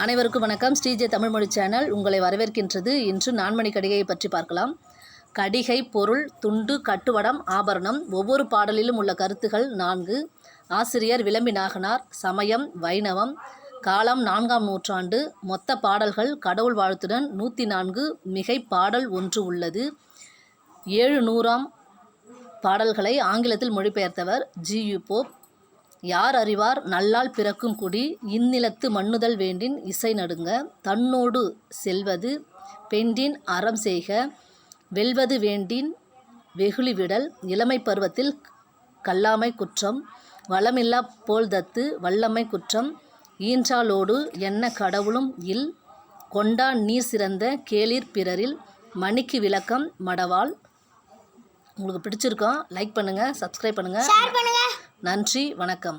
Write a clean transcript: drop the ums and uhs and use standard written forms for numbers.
அனைவருக்கும் வணக்கம். ஸ்ரீஜே தமிழ்மொழி சேனல் உங்களை வரவேற்கின்றது. இன்று நான்மணி கடிகையை பற்றி பார்க்கலாம். கடிகை, பொருள், துண்டு, கட்டுவடம், ஆபரணம். ஒவ்வொரு பாடலிலும் உள்ள கருத்துகள் 4. ஆசிரியர் விளம்பி நாகனார். சமயம் வைணவம். காலம் 4ஆம் நூற்றாண்டு. மொத்த பாடல்கள் கடவுள் வாழ்த்துடன் 104. மிகை பாடல் 1 உள்ளது. 700ஆம் பாடல்களை ஆங்கிலத்தில் மொழிபெயர்த்தவர் G.U. போப். யார் அறிவார் நல்லால் பிறக்கும் குடி, இந்நிலத்து மண்ணுதல் வேண்டின் இசை நடுங்க, தன்னோடு செல்வது பெண்டின் அறம் செய்க, வெல்வது வேண்டின் வெகுளி விடல், இளமை பருவத்தில் கல்லாமை குற்றம், வளமில்லா போல்தத்து வல்லமை குற்றம், ஈன்றாலோடு என்ன கடவுளும் இல், கொண்டான் நீர் சிறந்த கேளிர் பிறரில், மணிக்கு விளக்கம் மடவாள். உங்களுக்கு பிடிச்சிருக்கோம், லைக் பண்ணுங்கள், சப்ஸ்கிரைப் பண்ணுங்கள். நன்றி, வணக்கம்.